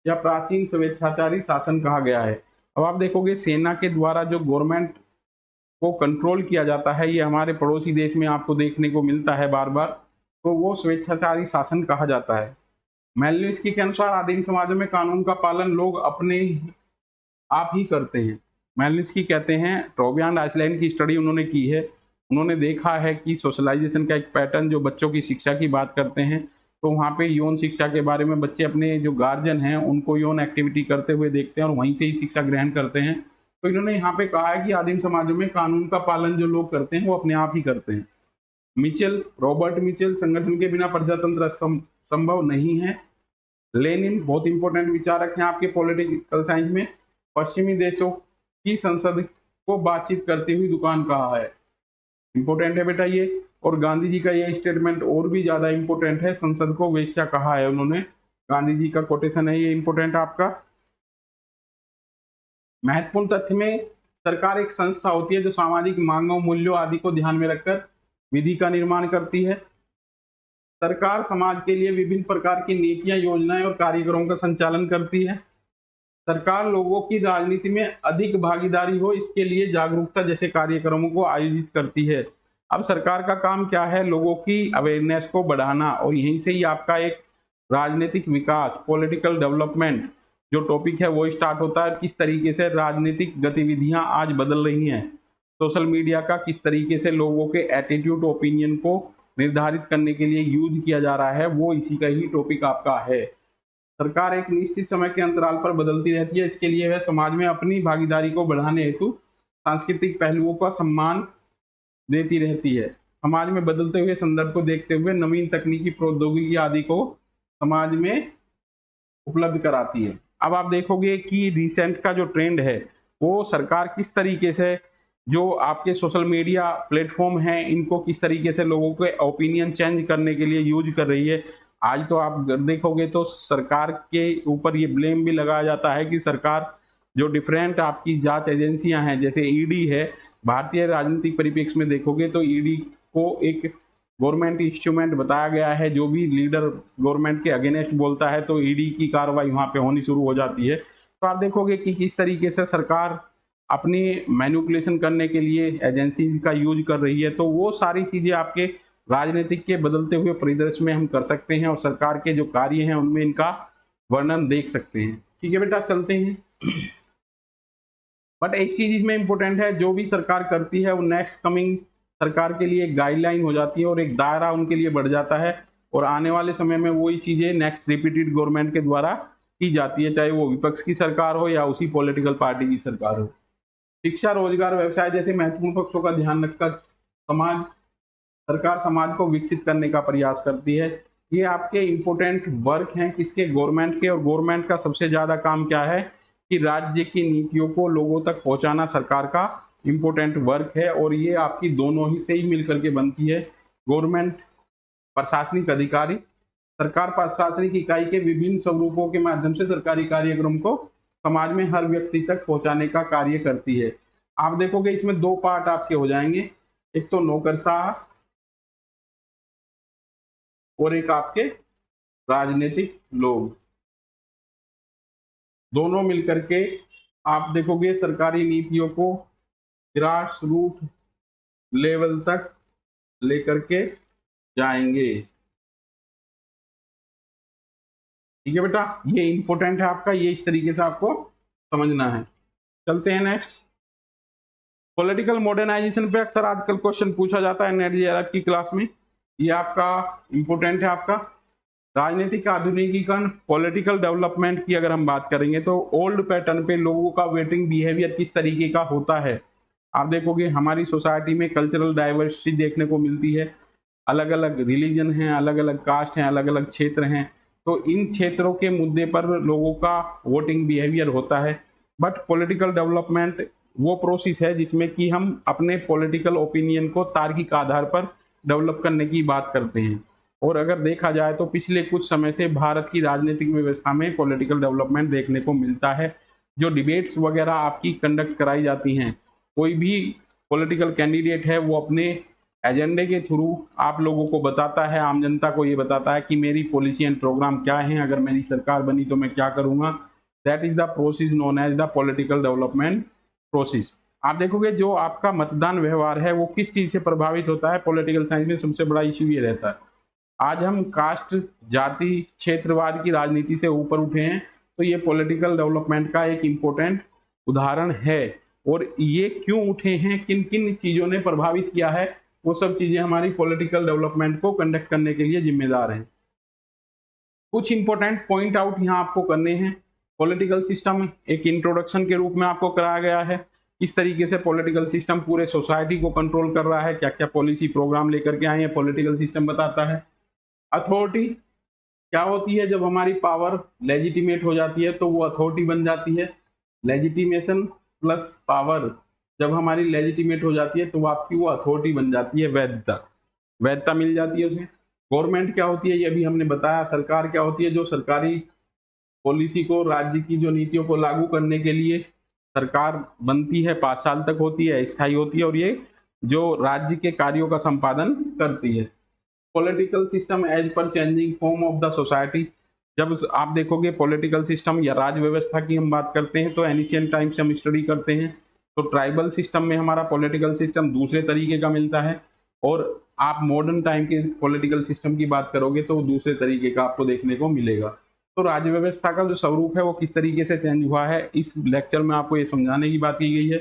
या प्राचीन स्वेच्छाचारी शासन कहा गया है। अब आप देखोगे सेना के द्वारा जो गवर्नमेंट को कंट्रोल किया जाता है, ये हमारे पड़ोसी देश में आपको देखने को मिलता है बार बार, तो वो स्वेच्छाचारी शासन कहा जाता है। मेलनिस्की के अनुसार आदिम समाजों में कानून का पालन लोग अपने आप ही करते हैं। मेलनिस्की कहते हैं, ट्रोबियान आइसलैंड की स्टडी उन्होंने की है, उन्होंने देखा है कि सोशलाइजेशन का एक पैटर्न, जो बच्चों की शिक्षा की बात करते हैं तो वहाँ पे यौन शिक्षा के बारे में बच्चे अपने जो गार्जियन हैं उनको यौन एक्टिविटी करते हुए देखते हैं और वहीं से ही शिक्षा ग्रहण करते हैं। तो इन्होंने यहाँ पे कहा है कि आदिम समाजों में कानून का पालन जो लोग करते हैं वो अपने आप ही करते हैं। मिचेल, रॉबर्ट मिचेल, संगठन के बिना प्रजातंत्र संभव नहीं है। लेनिन बहुत इंपॉर्टेंट विचारक हैं आपके पॉलिटिकल साइंस में। पश्चिमी देशों की संसद को बातचीत करती हुई दुकान कहा है, इंपॉर्टेंट है बेटा ये। और गांधी जी का ये स्टेटमेंट और भी ज्यादा इंपॉर्टेंट है, संसद को वेश्या कहा है उन्होंने, गांधी जी का कोटेशन है ये इंपॉर्टेंट आपका। महत्वपूर्ण तथ्य में सरकार एक संस्था होती है जो सामाजिक मांगों, मूल्यों आदि को ध्यान में रखकर विधि का निर्माण करती है। सरकार समाज के लिए विभिन्न प्रकार की नीतियां, योजनाएं और कार्यक्रमों का संचालन करती है। सरकार लोगों की राजनीति में अधिक भागीदारी हो, इसके लिए जागरूकता जैसे कार्यक्रमों को आयोजित करती है। अब सरकार का काम क्या है? लोगों की अवेयरनेस को बढ़ाना, और यहीं से ही आपका एक राजनीतिक विकास, पॉलिटिकल डेवलपमेंट जो टॉपिक है वो स्टार्ट होता है। किस तरीके से राजनीतिक गतिविधियां आज बदल रही हैं, सोशल मीडिया का किस तरीके से लोगों के एटीट्यूड, ओपिनियन को निर्धारित करने के लिए यूज किया जा रहा है, वो इसी का ही टॉपिक आपका है। सरकार एक निश्चित समय के अंतराल पर बदलती रहती है, इसके लिए वह समाज में अपनी भागीदारी को बढ़ाने हेतु सांस्कृतिक पहलुओं का सम्मान देती रहती है। समाज में बदलते हुए संदर्भ को देखते हुए नवीन तकनीकी, प्रौद्योगिकी आदि को समाज में उपलब्ध कराती है। अब आप देखोगे कि रिसेंट का जो ट्रेंड है वो सरकार किस तरीके से जो आपके सोशल मीडिया प्लेटफॉर्म हैं इनको किस तरीके से लोगों के ओपिनियन चेंज करने के लिए यूज कर रही है। आज तो आप देखोगे तो सरकार के ऊपर ये ब्लेम भी लगाया जाता है कि सरकार जो डिफरेंट आपकी जांच एजेंसियां हैं, जैसे ईडी है, भारतीय राजनीतिक परिप्रेक्ष्य में देखोगे तो ईडी को एक गवर्नमेंट इंस्ट्रूमेंट बताया गया है। जो भी लीडर गवर्नमेंट के अगेंस्ट बोलता है तो ईडी की कार्रवाई वहां पे होनी शुरू हो जाती है। तो आप देखोगे कि किस तरीके से सरकार अपनी मैनिपुलेशन करने के लिए एजेंसी का यूज कर रही है। तो वो सारी चीजें आपके राजनीतिक के बदलते हुए परिदृश्य में हम कर सकते हैं, और सरकार के जो कार्य हैं उनमें इनका वर्णन देख सकते हैं। ठीक है बेटा, चलते हैं। बट एक चीज इसमें इंपॉर्टेंट है, जो भी सरकार करती है वो नेक्स्ट कमिंग सरकार के लिए एक गाइडलाइन हो जाती है और एक दायरा उनके लिए बढ़ जाता है, और आने वाले समय में वही चीजें नेक्स्ट रिपीटेड गवर्नमेंट के द्वारा की जाती है, चाहे वो विपक्ष की सरकार हो या उसी पॉलिटिकल पार्टी की सरकार हो। शिक्षा, रोजगार, व्यवसाय जैसे महत्वपूर्ण पक्षों का ध्यान रखकर सरकार समाज को विकसित करने का प्रयास करती है। ये आपके इंपॉर्टेंट वर्क हैं किसके? गवर्नमेंट के। और गवर्नमेंट का सबसे ज्यादा काम क्या है कि राज्य की नीतियों को लोगों तक पहुंचाना सरकार का इंपॉर्टेंट वर्क है, और ये आपकी दोनों ही से ही मिलकर के बनती है। गवर्नमेंट प्रशासनिक अधिकारी, सरकार प्रशासनिक इकाई के विभिन्न स्वरूपों के माध्यम से सरकारी कार्यक्रम को समाज में हर व्यक्ति तक पहुंचाने का कार्य करती है। आप देखोगे इसमें दो पार्ट आपके हो जाएंगे, एक तो नौकरशाह और एक आपके राजनीतिक लोग। दोनों मिलकर के आप देखोगे सरकारी नीतियों को ग्रास रूट लेवल तक लेकर के जाएंगे। ठीक है बेटा, ये इंपॉर्टेंट है आपका, ये इस तरीके से आपको समझना है। चलते हैं नेक्स्ट। पॉलिटिकल मॉडर्नाइजेशन पे अक्सर आजकल क्वेश्चन पूछा जाता है नेट जेआरएफ की क्लास में, ये आपका इंपॉर्टेंट है आपका। राजनीतिक आधुनिकीकरण, पॉलिटिकल डेवलपमेंट की अगर हम बात करेंगे तो ओल्ड पैटर्न पे लोगों का वोटिंग बिहेवियर किस तरीके का होता है। आप देखोगे हमारी सोसाइटी में कल्चरल डाइवर्सिटी देखने को मिलती है, अलग अलग रिलीजन हैं, अलग अलग कास्ट हैं, अलग अलग क्षेत्र हैं, तो इन क्षेत्रों के मुद्दे पर लोगों का वोटिंग बिहेवियर होता है। बट पॉलिटिकल डेवलपमेंट वो प्रोसेस है जिसमें कि हम अपने पॉलिटिकल ओपिनियन को तार्किक आधार पर डेवलप करने की बात करते हैं। और अगर देखा जाए तो पिछले कुछ समय से भारत की राजनीतिक व्यवस्था में पॉलिटिकल डेवलपमेंट देखने को मिलता है। जो डिबेट्स वगैरह आपकी कंडक्ट कराई जाती हैं, कोई भी पॉलिटिकल कैंडिडेट है वो अपने एजेंडे के थ्रू आप लोगों को बताता है, आम जनता को ये बताता है कि मेरी पॉलिसी एंड प्रोग्राम क्या है, अगर मेरी सरकार बनी तो मैं क्या करूंगा। That is the process known as the political development process. आप देखोगे जो आपका मतदान व्यवहार है वो किस चीज से प्रभावित होता है। पॉलिटिकल साइंस में सबसे बड़ा इश्यू ये रहता है। आज हम कास्ट, जाति, क्षेत्रवाद की राजनीति से ऊपर उठे हैं, तो ये पॉलिटिकल डेवलपमेंट का एक इम्पोर्टेंट उदाहरण है। और ये क्यों उठे हैं, किन किन चीजों ने प्रभावित किया है, वो सब चीजें हमारी पॉलिटिकल डेवलपमेंट को कंडक्ट करने के लिए जिम्मेदार हैं। कुछ इंपॉर्टेंट पॉइंट आउट यहाँ आपको करने हैं। पॉलिटिकल सिस्टम एक इंट्रोडक्शन के रूप में आपको कराया गया है, इस तरीके से पॉलिटिकल सिस्टम पूरे सोसाइटी को कंट्रोल कर रहा है, क्या क्या पॉलिसी प्रोग्राम लेकर के आए हैं पॉलिटिकल सिस्टम बताता है। अथॉरिटी क्या होती है, जब हमारी पावर लेजिटिमेट हो जाती है तो वो अथॉरिटी बन जाती है। लेजिटिमेशन प्लस पावर जब हमारी लेजिटिमेट हो जाती है तो आपकी वो अथॉरिटी बन जाती है, वैधता मिल जाती है उसे। गवर्नमेंट क्या होती है ये भी हमने बताया। सरकार क्या होती है, जो सरकारी पॉलिसी को, राज्य की जो नीतियों को लागू करने के लिए सरकार बनती है 5 साल तक होती है, स्थायी होती है और ये जो राज्य के कार्यों का संपादन करती है। Political system as per changing form of the society. जब आप देखोगे पॉलिटिकल सिस्टम या राज व्यवस्था की हम बात करते हैं तो एनिशियंट टाइम से हम स्टडी करते हैं तो ट्राइबल सिस्टम में हमारा पॉलिटिकल सिस्टम दूसरे तरीके का मिलता है, और आप मॉडर्न टाइम के पॉलिटिकल सिस्टम की बात करोगे तो दूसरे तरीके का आपको देखने को मिलेगा। तो राज्य व्यवस्था का जो स्वरूप है वो किस तरीके से चेंज हुआ है, इस लेक्चर में आपको ये समझाने की बात की गई है।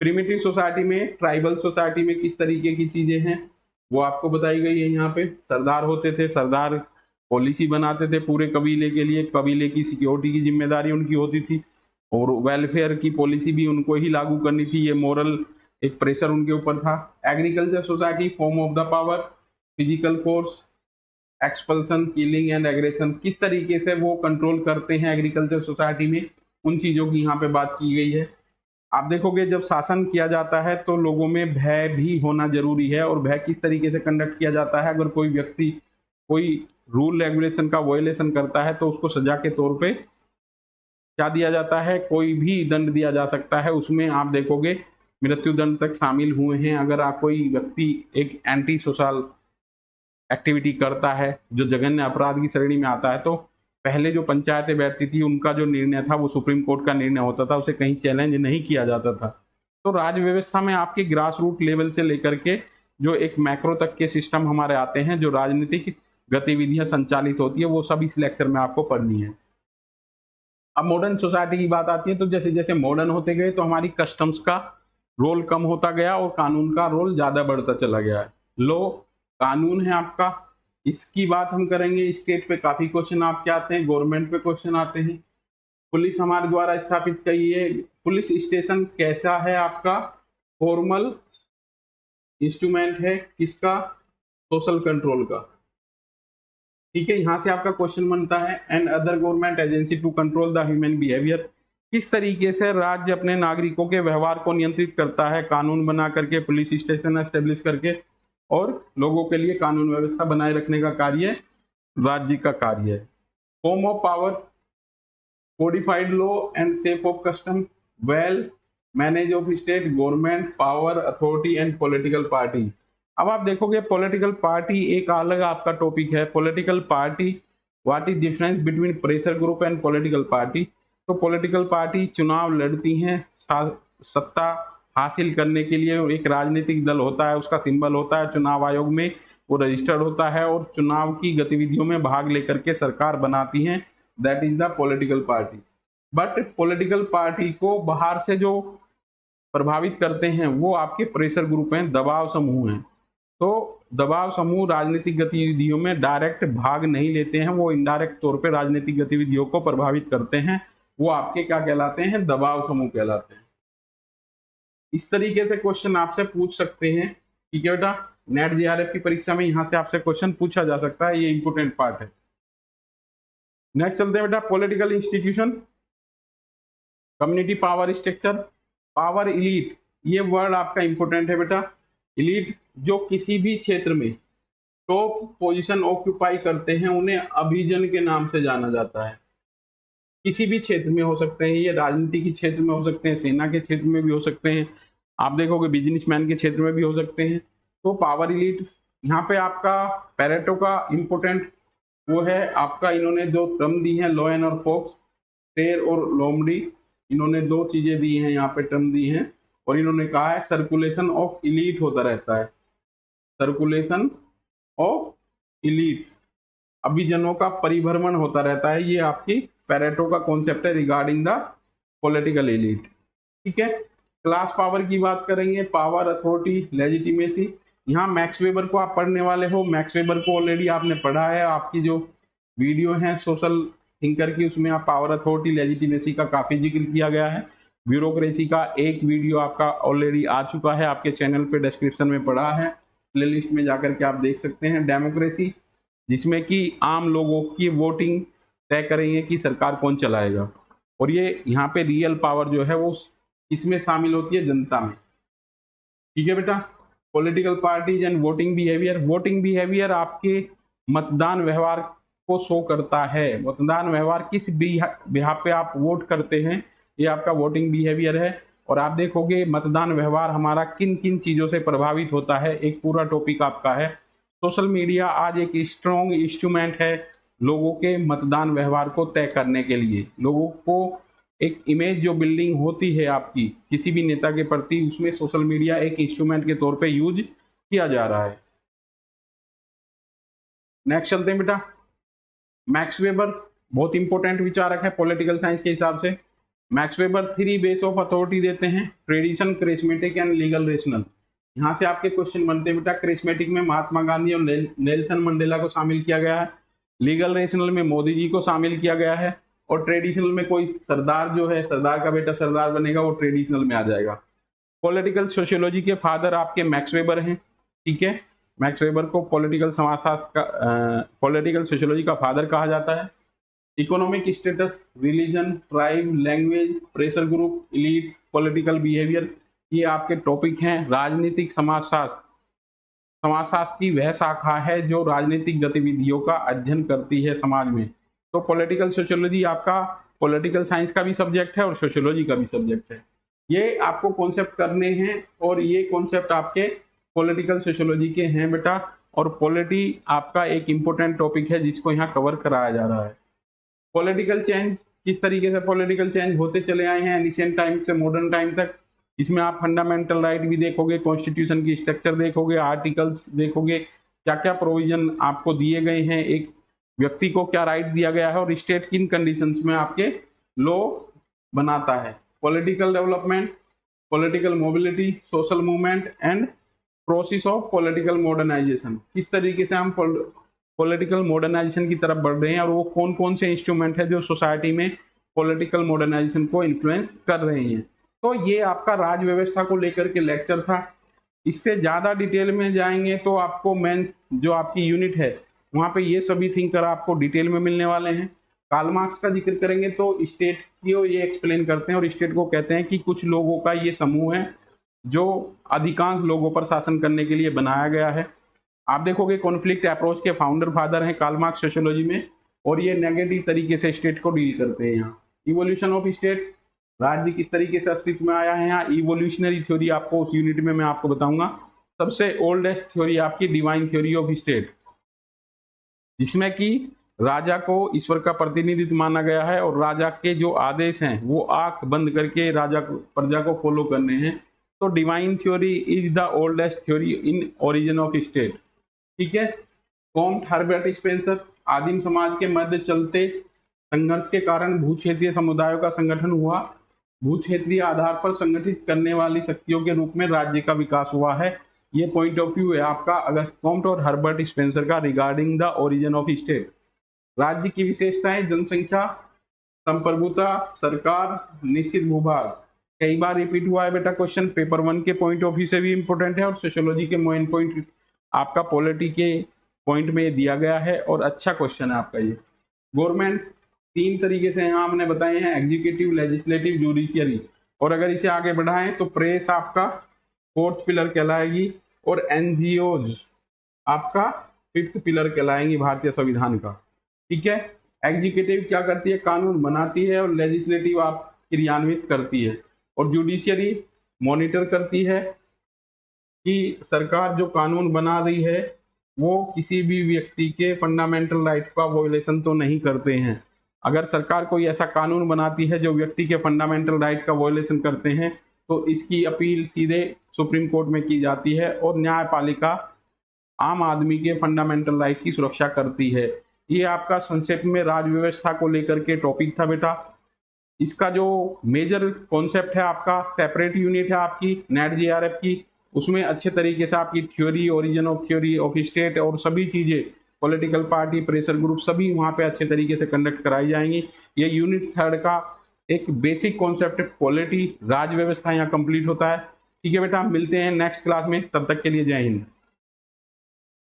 प्रिमिटिव सोसाइटी में, ट्राइबल सोसाइटी में किस तरीके की चीजें हैं वो आपको बताई गई है। यहाँ पे सरदार होते थे, सरदार पॉलिसी बनाते थे पूरे कबीले के लिए, कबीले की सिक्योरिटी की जिम्मेदारी उनकी होती थी और वेलफेयर की पॉलिसी भी उनको ही लागू करनी थी, ये मोरल एक प्रेशर उनके ऊपर था। Agriculture society, form of the power, physical force, expulsion, killing and aggression, किस तरीके से वो कंट्रोल करते हैं एग्रीकल्चर सोसाइटी में, उन चीजों की यहाँ पे बात की गई है। आप देखोगे जब शासन किया जाता है तो लोगों में भय भी होना जरूरी है, और भय किस तरीके से कंडक्ट किया जाता है, अगर कोई व्यक्ति कोई रूल रेगुलेशन का वायलेशन करता है तो उसको सजा के तौर पे क्या दिया जाता है, कोई भी दंड दिया जा सकता है। उसमें आप देखोगे मृत्यु दंड तक शामिल हुए हैं। अगर आप कोई व्यक्ति एक एंटी सोशल एक्टिविटी करता है जो जघन्य अपराध की श्रेणी में आता है तो पहले जो पंचायतें बैठती थी उनका जो निर्णय था वो सुप्रीम कोर्ट का निर्णय होता था, उसे कहीं चैलेंज नहीं किया जाता था। तो राज्य व्यवस्था में आपके ग्रास रूट लेवल से लेकर के जो एक मैक्रो तक के सिस्टम हमारे आते हैं, जो राजनीतिक गतिविधियां संचालित होती है, वो सब इस लेक्चर में आपको पढ़नी है। अब मॉडर्न सोसाइटी की बात आती है तो जैसे जैसे मॉडर्न होते गए तो हमारी कस्टम्स का रोल कम होता गया और कानून का रोल ज्यादा बढ़ता चला गया है। लो कानून है आपका, इसकी बात हम करेंगे। स्टेट पे काफी क्वेश्चन आपके आते हैं, गवर्नमेंट पे क्वेश्चन आते हैं। पुलिस हमारे द्वारा स्थापित की है। पुलिस स्टेशन कैसा है आपका, फॉर्मल इंस्ट्रूमेंट है किसका, सोशल कंट्रोल का। ठीक है, यहां से आपका क्वेश्चन बनता है and other government agency to control the human behaviour. किस तरीके से राज्य अपने नागरिकों के व्यवहार को नियंत्रित करता है, कानून बना करके, पुलिस स्टेशन एस्टेब्लिश करके, और लोगों के लिए कानून व्यवस्था बनाए रखने का कार्य राज्य का कार्य है। Form of power, codified law and safe of custom, well manage of state, government, power, authority and political party. अब आप देखोगे पॉलिटिकल पार्टी एक अलग आपका टॉपिक है। Political party, what is difference between pressure group and political party. तो political party चुनाव लड़ती हैं सत्ता हासिल करने के लिए, एक राजनीतिक दल होता है, उसका सिंबल होता है चुनाव आयोग में, वो रजिस्टर्ड होता है और चुनाव की गतिविधियों में भाग लेकर के सरकार बनाती हैं, that is the political party. But political party को बाहर से जो प्रभावित करते हैं वो आपके प्रेशर ग्रुप हैं, दबाव समूह हैं। तो दबाव समूह राजनीतिक गतिविधियों में डायरेक्ट भाग नहीं लेते हैं, वो इनडायरेक्ट तौर पे राजनीतिक गतिविधियों को प्रभावित करते हैं, वो आपके क्या कहलाते हैं, दबाव समूह कहलाते हैं। इस तरीके से क्वेश्चन आपसे पूछ सकते हैं। ठीक है बेटा, नेट जेआरएफ की परीक्षा में यहां से आपसे क्वेश्चन पूछा जा सकता है, ये इंपोर्टेंट पार्ट है। नेक्स्ट चलते हैं बेटा, political institution, community power structure, power elite. ये वर्ड आपका इंपोर्टेंट है बेटा। इलीट जो किसी भी क्षेत्र में टॉप पोजीशन ऑक्यूपाई करते हैं उन्हें अभिजन के नाम से जाना जाता है। किसी भी क्षेत्र में हो सकते हैं, ये राजनीति के क्षेत्र में हो सकते हैं, सेना के क्षेत्र में भी हो सकते हैं, आप देखोगे बिजनेसमैन के क्षेत्र में भी हो सकते हैं। तो पावर इलीट, यहाँ पे आपका पैरेटो का इंपोर्टेंट वो है आपका, इन्होंने जो टर्म दी है, लोएन और फोक्स, शेर और लोमड़ी, इन्होंने दो चीजें दी हैं यहाँ पे, टर्म दी हैं, और इन्होंने कहा है सर्कुलेशन ऑफ इलीट होता रहता है, सर्कुलेशन ऑफ इलीट, अभिजनों का परिभ्रमण होता रहता है। ये आपकी पैरेटो का कॉन्सेप्ट है रिगार्डिंग द पॉलिटिकल एलिट। ठीक है, क्लास पावर की बात करेंगे, पावर, अथॉरिटी, लेजिटिमेसी। यहाँ मैक्स वेबर को आप पढ़ने वाले हो, मैक्स वेबर को ऑलरेडी आपने पढ़ा है, आपकी जो वीडियो है सोशल थिंकर की उसमें आप पावर, अथॉरिटी, लेजिटिमेसी का काफी जिक्र किया गया है। ब्यूरोक्रेसी का एक वीडियो आपका ऑलरेडी आ चुका है, आपके चैनल पे डिस्क्रिप्शन में पड़ा है, प्लेलिस्ट में जाकर के आप देख सकते हैं। डेमोक्रेसी, जिसमें कि आम लोगों की वोटिंग तय करेंगे कि सरकार कौन चलाएगा, और ये यहाँ पे रियल पावर जो है वो इसमें शामिल होती है जनता में। ठीक है बेटा, political parties and voting behaviour. Voting behaviour आपके मतदान व्यवहार को शो करता है, मतदान व्यवहार किस बिहाफ पे आप वोट करते हैं ये आपका वोटिंग बिहेवियर है। और आप देखोगे मतदान व्यवहार हमारा किन किन चीज़ों से प्रभावित होता है, एक पूरा टॉपिक आपका है। सोशल मीडिया आज एक स्ट्रॉन्ग इंस्ट्रूमेंट है लोगों के मतदान व्यवहार को तय करने के लिए। लोगों को एक इमेज जो बिल्डिंग होती है आपकी किसी भी नेता के प्रति, उसमें सोशल मीडिया एक इंस्ट्रूमेंट के तौर पे यूज किया जा रहा है। नेक्स्ट चलते हैं बेटा, मैक्स वेबर बहुत इंपॉर्टेंट विचारक है पॉलिटिकल साइंस के हिसाब से। Max weber 3 base of authority देते हैं, tradition, charismatic and legal rational. यहाँ से आपके क्वेश्चन बनते हैं बेटा, क्रिस्मेटिक में महात्मा गांधी और नेल्सन मंडेला को शामिल किया गया है, लीगल रेशनल में मोदी जी को शामिल किया गया है, और ट्रेडिशनल में कोई सरदार जो है, सरदार का बेटा सरदार बनेगा, वो ट्रेडिशनल में आ जाएगा। पॉलिटिकल सोशियोलॉजी के फादर आपके मैक्स वेबर हैं, ठीक है। मैक्स वेबर को पॉलिटिकल समाजशास्त्र का पॉलिटिकल सोशियोलॉजी का फादर कहा जाता है। Economic status, religion, tribe, language, pressure group, elite, political behaviour, ये आपके टॉपिक हैं। राजनीतिक समाजशास्त्र, समाजशास्त्र की वह शाखा है जो राजनीतिक गतिविधियों का अध्ययन करती है समाज में। तो पॉलिटिकल सोशियोलॉजी आपका पॉलिटिकल साइंस का भी सब्जेक्ट है और सोशियोलॉजी का भी सब्जेक्ट है। ये आपको कॉन्सेप्ट करने हैं और ये कॉन्सेप्ट आपके पॉलिटिकल सोशियोलॉजी के हैं बेटा। और पॉलिटी आपका एक इम्पोर्टेंट टॉपिक है जिसको यहाँ कवर कराया जा रहा है। पॉलिटिकल चेंज, किस तरीके से पॉलिटिकल चेंज होते चले आए हैं एंशिएंट टाइम से मॉडर्न टाइम तक। इसमें आप फंडामेंटल राइट भी देखोगे, कॉन्स्टिट्यूशन की स्ट्रक्चर देखोगे, आर्टिकल्स देखोगे, क्या क्या प्रोविजन आपको दिए गए हैं, एक व्यक्ति को क्या राइट दिया गया है और स्टेट किन कंडीशंस में आपके लॉ बनाता है। Political development, political mobility, social movement and process of political modernisation, किस तरीके से हम पॉलिटिकल मॉडर्नाइजेशन की तरफ बढ़ रहे हैं और वो कौन कौन से इंस्ट्रूमेंट है जो सोसाइटी में पॉलिटिकल मॉडर्नाइजेशन को इन्फ्लुएंस कर रहे हैं। तो ये आपका राज व्यवस्था को लेकर के लेक्चर था। इससे ज़्यादा डिटेल में जाएंगे तो आपको मेन जो आपकी यूनिट है वहाँ पे ये सभी थिंकर आपको डिटेल में मिलने वाले हैं। कार्ल मार्क्स का जिक्र करेंगे तो स्टेट को ये एक्सप्लेन करते हैं और स्टेट को कहते हैं कि कुछ लोगों का ये समूह है जो अधिकांश लोगों पर शासन करने के लिए बनाया गया है। आप देखोगे कॉन्फ्लिक्ट अप्रोच के फाउंडर फादर हैं कार्ल मार्क्स सोशियोलॉजी में, और ये नेगेटिव तरीके से स्टेट को डील करते हैं। यहाँ इवोल्यूशन ऑफ स्टेट, राज्य किस तरीके से अस्तित्व में आया है, यहाँ इवोल्यूशनरी थ्योरी आपको उस यूनिट में मैं आपको बताऊंगा। सबसे ओल्डेस्ट थ्योरी आपकी डिवाइन थ्योरी ऑफ स्टेट, जिसमें कि राजा को ईश्वर का प्रतिनिधित्व माना गया है और राजा के जो आदेश हैं वो आंख बंद करके राजा को प्रजा को फॉलो करने हैं। तो divine theory is the oldest theory in origin of state, ठीक है। कॉम्ट हर्बर्ट स्पेंसर, आदिम समाज के मध्य चलते संघर्ष के कारण भूक्षेत्रीय समुदायों का संगठन हुआ, भूक्षेत्रीय आधार पर संगठित करने वाली शक्तियों के रूप में राज्य का विकास हुआ है। ये पॉइंट ऑफ व्यू है आपका अगस्त कॉम्ट और हर्बर्ट स्पेंसर का regarding the origin of state. राज्य की विशेषताएं, जनसंख्या, संप्रभुता, सरकार, निश्चित भूभाग। कई बार रिपीट हुआ है बेटा क्वेश्चन, पेपर 1 के पॉइंट ऑफ व्यू से भी इंपॉर्टेंट है और सोशियोलॉजी के मेन पॉइंट आपका पॉलिटी के पॉइंट में दिया गया है और अच्छा क्वेश्चन है आपका ये। गवर्नमेंट 3 तरीके से यहाँ हमने बताए हैं, एग्जीक्यूटिव, लेजिस्लेटिव, जुडिशियरी। और अगर इसे आगे बढ़ाएं तो प्रेस आपका 4th पिलर कहलाएगी और एनजीओज आपका 5th पिलर कहलाएंगी भारतीय संविधान का, ठीक है। एग्जीक्यूटिव क्या करती है, कानून बनाती है, और लेजिस्लेटिव आप क्रियान्वित करती है, और जुडिशियरी मॉनिटर करती है कि सरकार जो कानून बना रही है वो किसी भी व्यक्ति के फंडामेंटल राइट का वॉयलेशन तो नहीं करते हैं। अगर सरकार कोई ऐसा कानून बनाती है जो व्यक्ति के फंडामेंटल राइट का वॉयलेशन करते हैं तो इसकी अपील सीधे सुप्रीम कोर्ट में की जाती है, और न्यायपालिका आम आदमी के फंडामेंटल राइट की सुरक्षा करती है। ये आपका संक्षेप में राज व्यवस्था को लेकर के टॉपिक था बेटा। इसका जो मेजर कॉन्सेप्ट है आपका सेपरेट यूनिट है आपकी नेट जीआरएफ की, उसमें अच्छे तरीके से आपकी theory, origin of theory of state और सभी चीज़ें, पॉलिटिकल पार्टी, प्रेशर ग्रुप, सभी वहाँ पे अच्छे तरीके से कंडक्ट कराई जाएंगी। ये यूनिट 3 का एक बेसिक कॉन्सेप्ट पॉलिटी, राज व्यवस्था यहाँ कंप्लीट होता है, ठीक है बेटा। मिलते हैं नेक्स्ट क्लास में, तब तक के लिए जय हिंद।